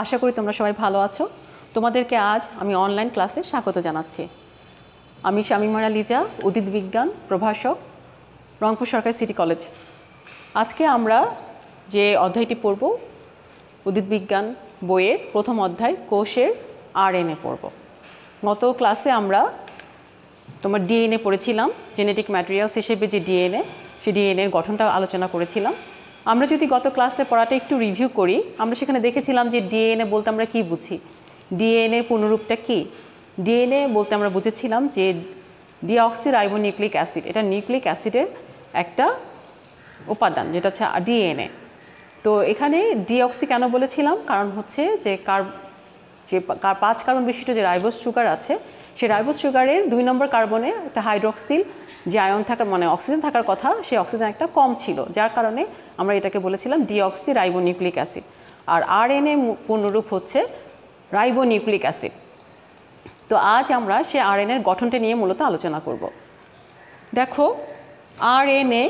আশা করি তোমরা সবাই ভালো আছো। তোমাদেরকে আজ আমি অনলাইন ক্লাসে স্বাগত জানাচ্ছি। আমি শামিমারা লিজা, উদ্ভিদ বিজ্ঞান প্রভাষক, রংপুর সরকারি সিটি কলেজ। আজকে আমরা যে অধ্যায়টি পড়ব উদ্ভিদ বিজ্ঞান বইয়ের প্রথম অধ্যায় কোষের আরএনএ পড়ব। গত ক্লাসে আমরা তোমার ডিএনএ পড়েছিলাম, জেনেটিক ম্যাটেরিয়ালস হিসেবে যে ডিএনএ, সেই ডিএনএর গঠনটা আলোচনা করেছিলাম। আমরা যদি গত ক্লাসে পড়াটা একটু রিভিউ করি, আমরা সেখানে দেখেছিলাম যে ডিএনএ বলতে আমরা কী বুঝি, ডিএনএর পূর্ণরূপটা কী। ডিএনএ বলতে আমরা বুঝেছিলাম যে ডিঅক্সিরাইবোনিউক্লিক অ্যাসিড, এটা নিউক্লিক অ্যাসিডের একটা উপাদান যেটা হচ্ছে ডিএনএ। তো এখানে ডিঅক্সি কেন বলেছিলাম, কারণ হচ্ছে যে 5 কার্বন বিশিষ্ট যে রাইবোজ সুগার আছে, সেই রাইবোজ সুগারের 2 নম্বর কার্বনে একটা হাইড্রক্সিল যে আয়ন থাকার মানে অক্সিজেন থাকার কথা, সেই অক্সিজেন একটা কম ছিল, যার কারণে আমরা এটাকে বলেছিলাম ডিঅক্সিরাইবোনিউক্লিক অ্যাসিড। আর আরএনএ পূর্ণরূপ হচ্ছে রাইবোনিউক্লিক অ্যাসিড। তো আজ আমরা সেই আরএনএর গঠনটা নিয়ে মূলত আলোচনা করব। দেখো, আরএনএ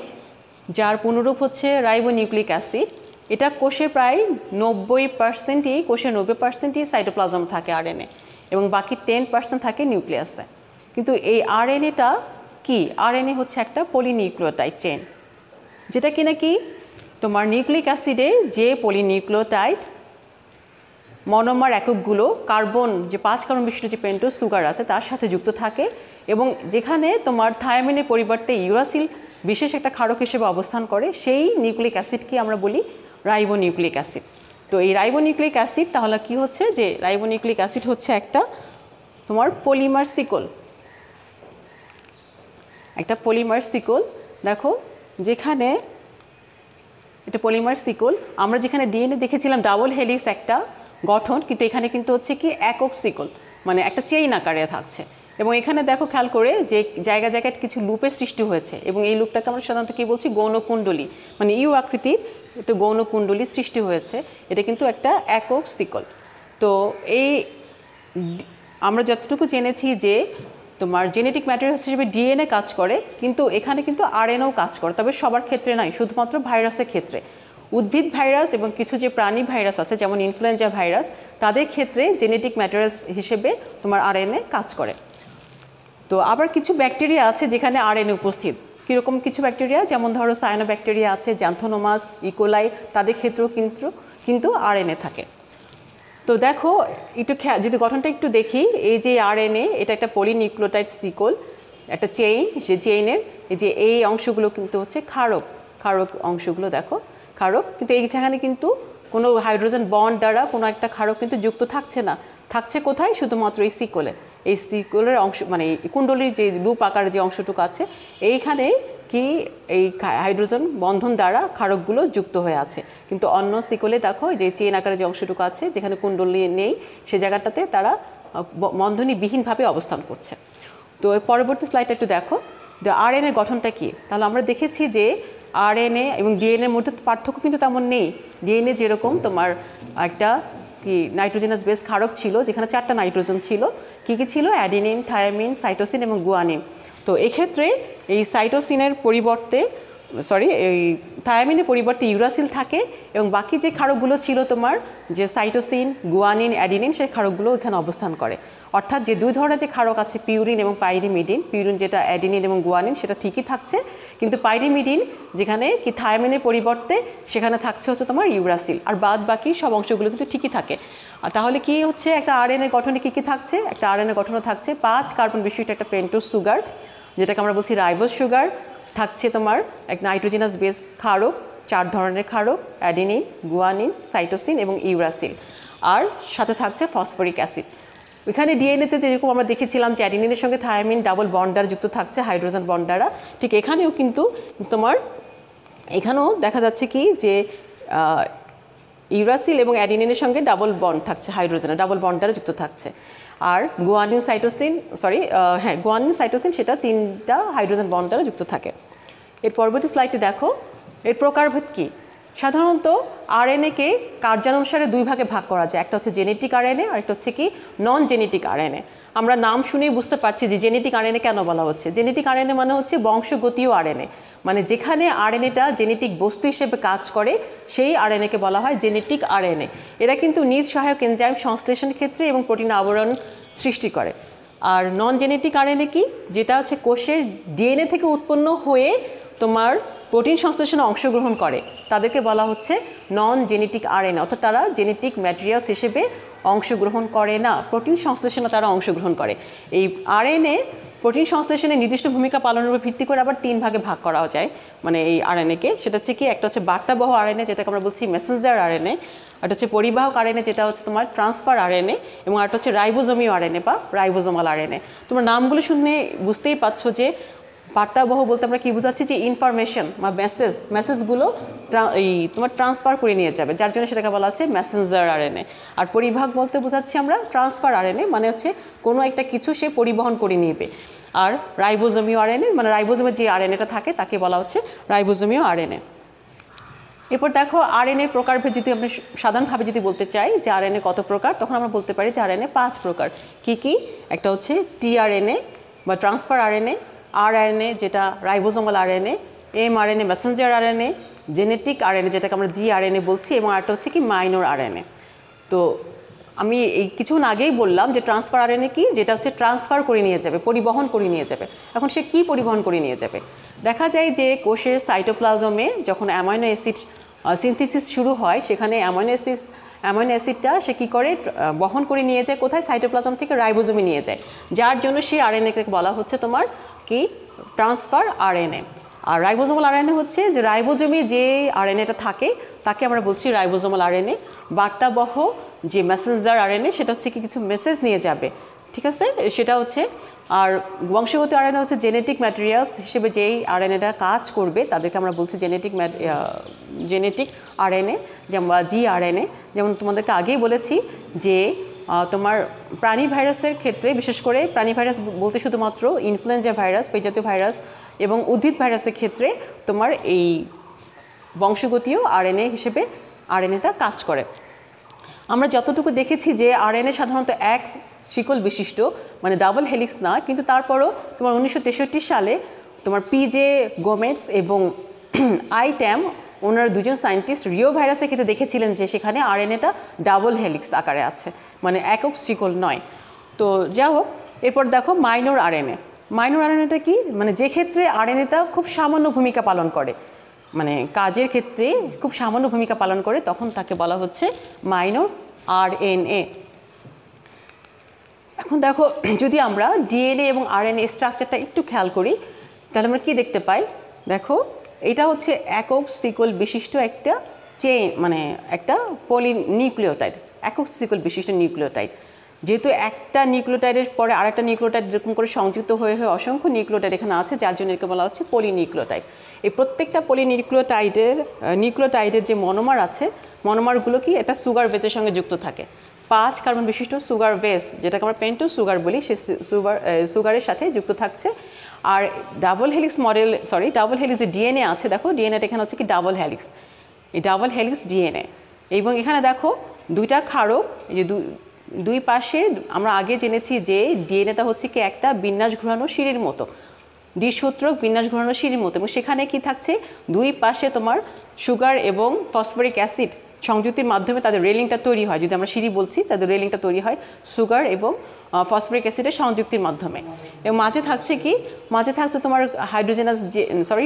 যার পূর্ণরূপ হচ্ছে রাইবোনিউক্লিক অ্যাসিড, এটা কোষের প্রায় 90%ই, কোষের 90%ই সাইটোপ্লাজম থাকে আরএনএ, এবং বাকি 10% থাকে নিউক্লিয়াসে। কিন্তু এই আরএনএটা কি? আরএনএ হচ্ছে একটা পলিনিউক্লিওটাইড চেন, যেটা কি নাকি তোমার নিউক্লিক অ্যাসিডের যে পলিনিউক্লিওটাইড মনোমার এককগুলো কার্বন যে 5 কার্বন বিশিষ্ট যে পেন্টোজ সুগার আছে তার সাথে যুক্ত থাকে, এবং যেখানে তোমার থায়ামিনের পরিবর্তে ইউরাসিল বিশেষ একটা ক্ষারক হিসেবে অবস্থান করে, সেই নিউক্লিক অ্যাসিডকে আমরা বলি রাইবোনিউক্লিক অ্যাসিড। তো এই রাইবোনিউক্লিক অ্যাসিড তাহলে কি হচ্ছে, যে রাইবোনিউক্লিক অ্যাসিড হচ্ছে একটা তোমার পলিমার সিকল, একটা পলিমার সিকল। দেখো, যেখানে এটা পলিমার সিকল, আমরা যেখানে ডিএনএ দেখেছিলাম ডাবল হেলিক্স একটা গঠন, কিন্তু এখানে কিন্তু হচ্ছে কি একক সিকল, মানে একটা চেইন আকারে থাকছে। এবং এখানে দেখো খেয়াল করে যে জায়গায় জায়গায় কিছু লুপের সৃষ্টি হয়েছে, এবং এই লুপটাকে আমরা সাধারণত কী বলছি, গৌণকুণ্ডলী, মানে ইউ আকৃতির একটা গৌণকুণ্ডলী সৃষ্টি হয়েছে। এটা কিন্তু একটা একক সিকল। তো এই আমরা যতটুকু জেনেছি যে তোমার জেনেটিক ম্যাটেরিয়ালস হিসেবে ডিএনএ কাজ করে, কিন্তু এখানে কিন্তু আরএনএও কাজ করে, তবে সবার ক্ষেত্রে নয়, শুধুমাত্র ভাইরাসের ক্ষেত্রে। উদ্ভিদ ভাইরাস এবং কিছু যে প্রাণী ভাইরাস আছে, যেমন ইনফ্লুয়েঞ্জা ভাইরাস, তাদের ক্ষেত্রে জেনেটিক ম্যাটেরিয়ালস হিসেবে তোমার আরএনএ কাজ করে। তো আবার কিছু ব্যাকটেরিয়া আছে যেখানে আরএনএ উপস্থিত। কীরকম কিছু ব্যাকটেরিয়া, যেমন ধরো সায়ানোব্যাকটেরিয়া আছে, জ্যান্থোনোমাস, ইকোলাই, তাদের ক্ষেত্রেও কিন্তু আরএনএ থাকে। তো দেখো একটু যদি গঠনটা একটু দেখি, এই যে আরএনএ, এটা একটা পলিনিউক্লিওটাইড সিকল, একটা চেইন। যে চেইনের এই যে এই অংশগুলো কিন্তু হচ্ছে ক্ষারক অংশগুলো, দেখো ক্ষারক, কিন্তু এইখানে কিন্তু কোনো হাইড্রোজেন বন্ড দ্বারা কোনো একটা ক্ষারক কিন্তু যুক্ত থাকছে না। থাকছে কোথায়? শুধুমাত্র এই সিকলে। এই সিকলের অংশ মানে কুণ্ডলীর যে লুপ আকার যে অংশটুকু আছে, এইখানে কি এই হাইড্রোজেন বন্ধন দ্বারা ক্ষারকগুলো যুক্ত হয়ে আছে। কিন্তু অন্য সিকলে দেখো যে চেইন আকারে যে অংশটুকু আছে, যেখানে কুণ্ডলী নেই, সে জায়গাটাতে তারা বন্ধনীবিহীনভাবে অবস্থান করছে। তো পরবর্তী স্লাইডটা একটু দেখো, যে আরএনএ গঠনটা কী। তাহলে আমরা দেখেছি যে আরএনএ এবং ডিএনএর মধ্যে পার্থক্য কিন্তু তেমন নেই। ডিএনএ যেরকম তোমার একটা কি নাইট্রোজেনাস বেস ক্ষারক ছিল, যেখানে 4টা নাইট্রোজেন ছিল। কী কী ছিল? অ্যাডিনিন, থায়ামিন, সাইটোসিন এবং গুয়ানিন। তো এক্ষেত্রে এই সাইটোসিনের পরিবর্তে এই থায়ামিনের পরিবর্তে ইউরাসিল থাকে, এবং বাকি যে ক্ষারকগুলো ছিল তোমার যে সাইটোসিন, গুয়ানিন, অ্যাডিনিন, সেই ক্ষারকগুলো এখানে অবস্থান করে। অর্থাৎ যে 2 ধরনের যে ক্ষারক আছে, পিউরিন এবং পাইরিমিডিন, পিউরিন যেটা অ্যাডিনিন এবং গুয়ানিন, সেটা ঠিকই থাকছে, কিন্তু পাইরিমিডিন যেখানে কি থায়ামিনের পরিবর্তে সেখানে থাকছে হচ্ছে তোমার ইউরাসিল, আর বাদ বাকি সব অংশগুলো কিন্তু ঠিকই থাকে। আর তাহলে কি হচ্ছে, একটা আরএনএ গঠনে কী কী থাকছে? একটা আরএনএ গঠনে থাকছে 5 কার্বন বিশিষ্ট একটা পেন্টোজ সুগার, যেটাকে আমরা বলছি রাইবোজ সুগার। থাকছে তোমার এক নাইট্রোজেনাস বেস ক্ষারক, 4 ধরনের ক্ষারক, অ্যাডিনিন, গুয়ানিন, সাইটোসিন এবং ইউরাসিল, আর সাথে থাকছে ফসফরিক অ্যাসিড। এখানে ডিএনএতে যেরকম আমরা দেখেছিলাম যে অ্যাডিনিনের সঙ্গে থায়ামিন ডাবল বন্ড দ্বারা যুক্ত থাকছে, হাইড্রোজেন বন্ড দ্বারা, ঠিক এখানেও কিন্তু তোমার এখানেও দেখা যাচ্ছে কি যে ইউরাসিল এবং অ্যাডিনিনের সঙ্গে ডাবল বন্ড থাকছে, হাইড্রোজেনের ডাবল বন্ড দ্বারা যুক্ত থাকছে। আর গুয়ানিন সাইটোসিন সেটা 3টা হাইড্রোজেন বন্ড দ্বারা যুক্ত থাকে। এর পরবর্তী স্লাইডটি দেখো, এর প্রকারভেদ কী। সাধারণত আরএনএকে কার্যানুসারে দুই ভাগে ভাগ করা যায়, একটা হচ্ছে জেনেটিক আরএনএ আর একটা হচ্ছে কি নন জেনেটিক আরএনএ। আমরা নাম শুনেই বুঝতে পারছি যে জেনেটিক আরএনএ কেন বলা হচ্ছে। জেনেটিক আরএনএ মানে হচ্ছে বংশগতীয় আরএনএ, মানে যেখানে আরএনএটা জেনেটিক বস্তু হিসেবে কাজ করে সেই আরএনএকে বলা হয় জেনেটিক আরএনএ। এরা কিন্তু নিজ সহায়ক এনজাইম সংশ্লেষণ ক্ষেত্রে এবং প্রোটিন আবরণ সৃষ্টি করে। আর নন জেনেটিক আরএনএ কি, যেটা হচ্ছে কোষের ডিএনএ থেকে উৎপন্ন হয়ে তোমার প্রোটিন সংশ্লেষণে অংশগ্রহণ করে, তাদেরকে বলা হচ্ছে নন জেনেটিক আরএনএ, অর্থাৎ তারা জেনেটিক ম্যাটেরিয়ালস হিসেবে অংশগ্রহণ করে না, প্রোটিন সংশ্লেষণে তারা অংশগ্রহণ করে। এই আরএনএ প্রোটিন সংশ্লেষণে নির্দিষ্ট ভূমিকা পালনের উপর ভিত্তি করে আবার তিন ভাগে ভাগ করা যায়, মানে এই আরএনএকে। সেটা হচ্ছে কি, একটা হচ্ছে বার্তাবহ আরএনএ, যেটাকে আমরা বলছি মেসেঞ্জার আরএনএ, একটা হচ্ছে পরিবাহক আরএনএ, যেটা হচ্ছে তোমার ট্রান্সফার আরএনএ, এবং একটা হচ্ছে রাইবোজোমীয় আরএনএ বা রাইবোজোমাল আরএনএ। তোমরা নামগুলো শুনে বুঝতেই পারছো যে বার্তাবহ বলতে আমরা কি বোঝাচ্ছি, যে ইনফরমেশন বা মেসেজগুলো এই তোমার ট্রান্সফার করে নিয়ে যাবে, যার জন্য সেটাকে বলা হচ্ছে মেসেঞ্জার আরএনএ। আর পরিবাহক বলতে বোঝাচ্ছি আমরা ট্রান্সফার আরএনএ, মানে হচ্ছে কোনো একটা কিছু সে পরিবহন করে নেবে। আর রাইবোজোমীয় আরএনএ মানে রাইবোজোমে যে আরএনএটা থাকে তাকে বলা হচ্ছে রাইবোজোমীয় আরএনএ। এরপর দেখো আরএনএ প্রকারভেদ যদি আমরা সাধারণভাবে যদি বলতে চাই যে আরএনএ কত প্রকার, তখন আমরা বলতে পারি যে আরএনএ 5 প্রকার। কি কি? একটা হচ্ছে টিআরএনএ বা ট্রান্সফার আরএনএ, আরএনএ যেটা ribosomal RNA, mRNA Messenger RNA, genetic RNA যেটাকে আমরা জিআরএনএ বলছি, এবং আরেকটা হচ্ছে কি মাইনর আরএনএ। তো আমি এই কিছুক্ষণ আগেই বললাম যে ট্রান্সফার আরএনএ কি, যেটা হচ্ছে ট্রান্সফার করে নিয়ে যাবে, পরিবহন করে নিয়ে যাবে। এখন সে কি পরিবহন করে নিয়ে যাবে? দেখা যায় যে কোষের সাইটোপ্লাজমে যখন অ্যামাইনো অ্যাসিড সিনথেসিস শুরু হয়, সেখানে অ্যামাইনো অ্যাসিডটা সে কী করে বহন করে নিয়ে যায় কোথায়? সাইটোপ্লাজম থেকে রাইবোজোমে নিয়ে যায়, যার জন্য সেই আরএনএকে বলা হচ্ছে তোমার কি ট্রান্সফার আরএনএ। আর রাইবোজোমাল আরএনএ হচ্ছে যে রাইবোজোমে যে আরএনএটা থাকে তাকে আমরা বলছি রাইবোজোমাল আরএনএ। বার্তাবহ যে মেসেঞ্জার আরএনএ সেটা হচ্ছে কি কিছু মেসেজ নিয়ে যাবে, ঠিক আছে, সেটা হচ্ছে। আর বংশগত আরএনএ হচ্ছে জেনেটিক ম্যাটেরিয়ালস হিসেবে যেই আরএনএটা কাজ করবে তাদেরকে আমরা বলছি জেনেটিক আরএনএ, যেমন জিআরএনএ। যেমন তোমাদেরকে আগেই বলেছি যে তোমার প্রাণী ভাইরাসের ক্ষেত্রে, বিশেষ করে প্রাণী ভাইরাস বলতে শুধুমাত্র ইনফ্লুয়েঞ্জা ভাইরাস, পেটজাতীয় ভাইরাস এবং উদ্ভিদ ভাইরাসের ক্ষেত্রে তোমার এই বংশগতীয় আরএনএ হিসেবে আরএনএটা কাজ করে। আমরা যতটুকু দেখেছি যে আরএনএ সাধারণত এক শিকল বিশিষ্ট, মানে ডাবল হেলিক্স না, কিন্তু তারপরও তোমার 1963 সালে তোমার পিজে গোমেটস এবং আইট্যাম ওনারা দুজন সায়েন্টিস্ট রিও ভাইরাসের ক্ষেত্রে দেখেছিলেন যে সেখানে আরএনএটা ডাবল হেলিক্স আকারে আছে, মানে একক শিকল নয়। তো যা হোক, এরপর দেখো মাইনর আরএনএ। মাইনর আরএনএটা কি, মানে যে ক্ষেত্রে আরএনএটা খুব সামান্য ভূমিকা পালন করে, মানে কাজের ক্ষেত্রে খুব সামান্য ভূমিকা পালন করে, তখন তাকে বলা হচ্ছে মাইনর আরএনএ। এখন দেখো যদি আমরা ডিএনএ এবং আরএনএ স্ট্রাকচারটা একটু খেয়াল করি, তাহলে আমরা কি দেখতে পাই? দেখো এটা হচ্ছে একক সিকল বিশিষ্ট একটা মানে একটা পলিনিউক্লিওটাইড, একক সিকল বিশিষ্ট নিউক্লিওটাইড। যেহেতু একটা নিউক্লিওটাইডের পরে আরেকটা নিউক্লিওটাইড এরকম করে সংযুক্ত হয়ে অসংখ্য নিউক্লিওটাইড এখানে আছে, যার জন্য একে বলা হচ্ছে পলিনিউক্লিওটাইড। এই প্রত্যেকটা নিউক্লিওটাইডের যে মনোমার আছে, মনোমারগুলো কি একটা সুগার বেসের সঙ্গে যুক্ত থাকে। 5 কার্বন বিশিষ্ট সুগার বেস, যেটাকে আমরা পেন্টোজ সুগার বলি, সেই সুগারের সাথে যুক্ত থাকছে। আর ডাবল হেলিক্স যে ডিএনএ আছে, দেখো ডিএনএটা এখানে হচ্ছে কি ডাবল হেলিক্স, এই ডাবল হেলিক্স ডিএনএ। এবং এখানে দেখো দুইটা ক্ষারক, এই যে দুই পাশে আমরা আগে জেনেছি যে ডিএনএটা হচ্ছে কি একটা বিন্যাস ঘোরানো সিঁড়ির মতো, দ্বিসূত্রক বিন্যাস ঘোরানো সিঁড়ির মতো, এবং সেখানে কি থাকছে দুই পাশে তোমার সুগার এবং ফসফরিক অ্যাসিড সংযুক্তির মাধ্যমে তাদের রেলিংটা তৈরি হয়। যদি আমরা সিঁড়ি বলছি, তাদের রেলিংটা তৈরি হয় সুগার এবং ফসফরিক অ্যাসিডের সংযুক্তির মাধ্যমে। এবং মাঝে থাকছে কি, মাঝে থাকছে তোমার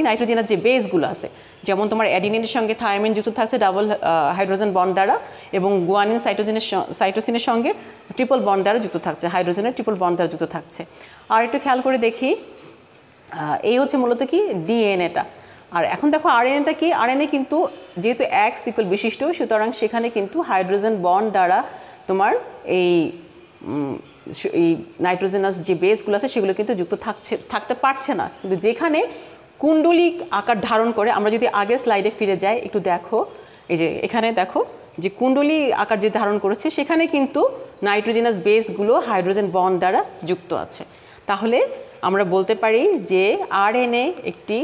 নাইট্রোজেনাস যে বেসগুলো আছে, যেমন তোমার অ্যাডিনিনের সঙ্গে থায়ামিন যুক্ত থাকছে ডাবল হাইড্রোজেন বন্ড দ্বারা, এবং গুয়ানিন সাইটোসিনের সঙ্গে ট্রিপল বন্ড দ্বারা যুক্ত থাকছে, হাইড্রোজেনের ট্রিপল বন্ড দ্বারা যুক্ত থাকছে। আর একটু খেয়াল করে দেখি, এই হচ্ছে মূলত কি ডিএনএটা। আর এখন দেখো আরএনএটা কি, আরএনএ কিন্তু যেহেতু এক সিকল বিশিষ্ট, সুতরাং সেখানে কিন্তু হাইড্রোজেন বন্ড দ্বারা তোমার এই নাইট্রোজেনাস যে বেসগুলো আছে সেগুলো কিন্তু যুক্ত থাকতে পারছে না। কিন্তু যেখানে কুণ্ডলিক আকার ধারণ করে, আমরা যদি আগের স্লাইডে ফিরে যাই একটু দেখো, এই যে এখানে দেখো যে কুণ্ডলী আকার যে ধারণ করেছে, সেখানে কিন্তু নাইট্রোজেনাস বেসগুলো হাইড্রোজেন বন্ড দ্বারা যুক্ত আছে। তাহলে আমরা বলতে পারি যে আরএনএ একটি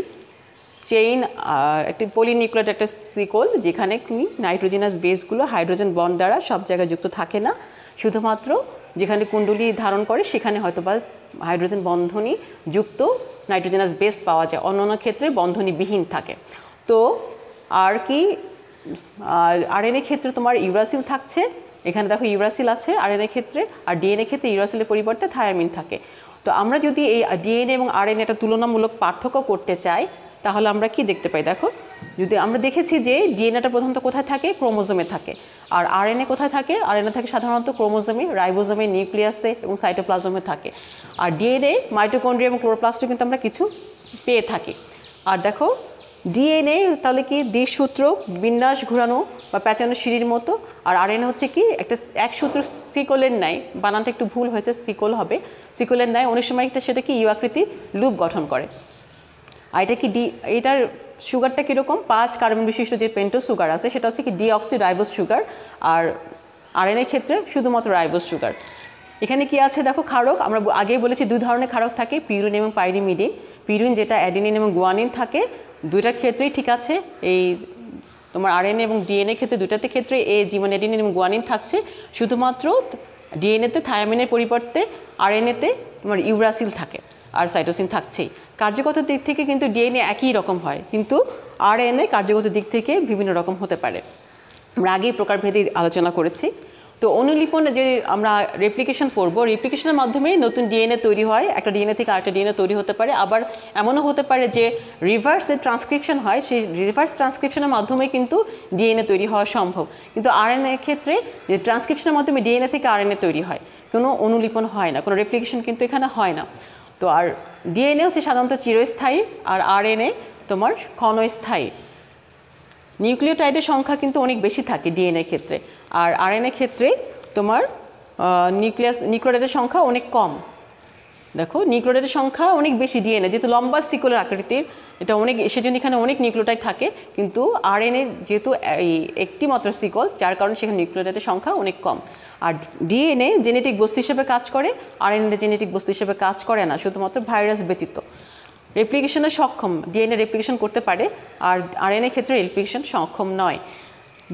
চেইন একটি পলিনিউক্লিয়েটেড একটা সিকল, যেখানে কি নাইট্রোজেনাস বেসগুলো হাইড্রোজেন বন্ড দ্বারা সব জায়গায় যুক্ত থাকে না, শুধুমাত্র যেখানে কুণ্ডলী ধারণ করে সেখানে হয়তো বা হাইড্রোজেন বন্ধনী যুক্ত নাইট্রোজেনাস বেস পাওয়া যায়, অন্যান্য ক্ষেত্রে বন্ধনীবিহীন থাকে। তো আর কি আরএনএ ক্ষেত্রে তোমার ইউরাসিল থাকছে, এখানে দেখো ইউরাসিল আছে আরএনএ ক্ষেত্রে, আর ডিএনএ ক্ষেত্রে ইউরাসিলের পরিবর্তে থায়ামিন থাকে। তো আমরা যদি এই ডিএনএ এবং আরএনএ একটা তুলনামূলক পার্থক্য করতে চাই, তাহলে আমরা কি দেখতে পাই? দেখো, যদি আমরা দেখেছি যে ডিএনএটা প্রথমত কোথায় থাকে? ক্রোমোজোমে থাকে। আর আরএনএ কোথায় থাকে? আরএনএ থাকে সাধারণত ক্রোমোজোমে, রাইবোজোমে, নিউক্লিয়াসে এবং সাইটোপ্লাজমে থাকে। আর ডিএনএ মাইটোকন্ড্রিয়া এবং ক্লোরোপ্লাস্টে কিন্তু আমরা কিছু পেয়ে থাকি। আর দেখো ডিএনএ তাহলে কি দ্বিসূত্র বিন্যাস ঘোরানো বা প্যাঁচানো সিঁড়ির মতো, আর আরএনএ হচ্ছে কি একটা একসূত্র সিকলের ন্যায়, বানানটা একটু ভুল হয়েছে, সিকল হবে, সিকলের ন্যায় অনেক সময় সেটা কি ইউ আকৃতির লুপ গঠন করে। আর এটা কি এটার সুগারটা কীরকম? 5 কার্বন বিশিষ্ট যে পেন্টোজ সুগার আছে সেটা হচ্ছে কি ডিঅক্সি রাইবোজ সুগার, আর আরএনএ ক্ষেত্রে শুধুমাত্র রাইবোজ সুগার। এখানে কি আছে দেখো ক্ষারক, আমরা আগেই বলেছি 2 ধরনের ক্ষারক থাকে, পিউরিন এবং পাইরিমিডিন। পিউরিন যেটা অ্যাডেনিন এবং গুয়ানিন থাকে, দুইটার ক্ষেত্রেই ঠিক আছে। এই তোমার আরএনএ এবং ডিএনএ ক্ষেত্রে দুইটাতে ক্ষেত্রে মানে অ্যাডেনিন এবং গুয়ানিন থাকছে, শুধুমাত্র ডিএনএতে থায়ামিনের পরিবর্তে আরএনএতে তোমার ইউরাসিল থাকে আর সাইটোসিন থাকছেই। কার্যগত দিক থেকে কিন্তু ডিএনএ একই রকম হয়, কিন্তু আরএনএ কার্যগত দিক থেকে বিভিন্ন রকম হতে পারে। আমরা আগেই প্রকারভেদে আলোচনা করেছি। তো অনুলিপন যে আমরা রেপ্লিকেশন করব, রেপ্লিকেশনের মাধ্যমে নতুন ডিএনএ তৈরি হয়, একটা ডিএনএ থেকে আরেকটা ডিএনএ তৈরি হতে পারে। আবার এমনও হতে পারে যে রিভার্স যে ট্রান্সক্রিপশন হয়, সেই রিভার্স ট্রান্সক্রিপশনের মাধ্যমে কিন্তু ডিএনএ তৈরি হওয়া সম্ভব। কিন্তু আরএনএ ক্ষেত্রে যে ট্রান্সক্রিপশনের মাধ্যমে ডিএনএ থেকে আরএনএ তৈরি হয়, কোনো অনুলিপন হয় না, কোনো রেপ্লিকেশন কিন্তু এখানে হয় না। তো আর ডিএনএ হচ্ছে সাধারণত চিরস্থায়ী, আর আরএনএ তোমার ক্ষণস্থায়ী। নিউক্লিওটাইডের সংখ্যা কিন্তু অনেক বেশি থাকে ডিএনএ ক্ষেত্রে, আর আরএনএ ক্ষেত্রে তোমার নিউক্লিওটাইডের সংখ্যা অনেক কম। দেখো নিউক্লিওটাইডের সংখ্যা অনেক বেশি ডিএনএ, যেহেতু লম্বা সিকলের আকৃতির, এটা অনেক, সেজন্য এখানে অনেক নিউক্লিওটাইড থাকে। কিন্তু আরএনএ যেহেতু এই একটি মাত্র সিকল, যার কারণে সেখানে নিউক্লিওটাইডের সংখ্যা অনেক কম। আর ডিএনএ জেনেটিক বস্তু হিসেবে কাজ করে, আরএনএ জেনেটিক বস্তু হিসেবে কাজ করে না, শুধুমাত্র ভাইরাস ব্যতীত। রেপ্লিকেশনে সক্ষম, ডিএনএ রেপ্লিকেশন করতে পারে, আর আরএনএ ক্ষেত্রে রেপ্লিকেশন সক্ষম নয়।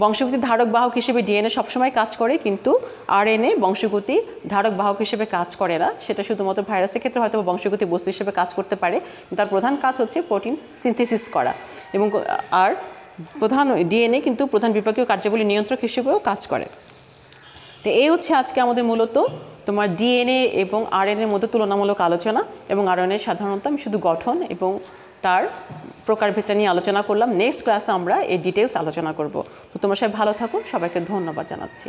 বংশগতির ধারক বাহক হিসেবে ডিএনএ সবসময় কাজ করে, কিন্তু আরএনএ বংশগতির ধারক বাহক হিসেবে কাজ করে না। সেটা শুধুমাত্র ভাইরাসের ক্ষেত্রে হয়তো বংশগতি বস্তু হিসেবে কাজ করতে পারে, তার প্রধান কাজ হচ্ছে প্রোটিন সিনথেসিস করা। এবং আর প্রধান ডিএনএ কিন্তু প্রধান বিপাকীয় কার্যাবলী নিয়ন্ত্রক হিসেবেও কাজ করে। তো এই হচ্ছে আজকে আমাদের মূলত তোমার ডিএনএ এবং আরএনএর মধ্যে তুলনামূলক আলোচনা, এবং আরএনএ সাধারণত আমি শুধু গঠন এবং তার প্রকারভেদটা নিয়ে আলোচনা করলাম। নেক্সট ক্লাসে আমরা এই ডিটেলস আলোচনা করব। তো তোমরা সবাই ভালো থাকো, সবাইকে ধন্যবাদ জানাচ্ছি।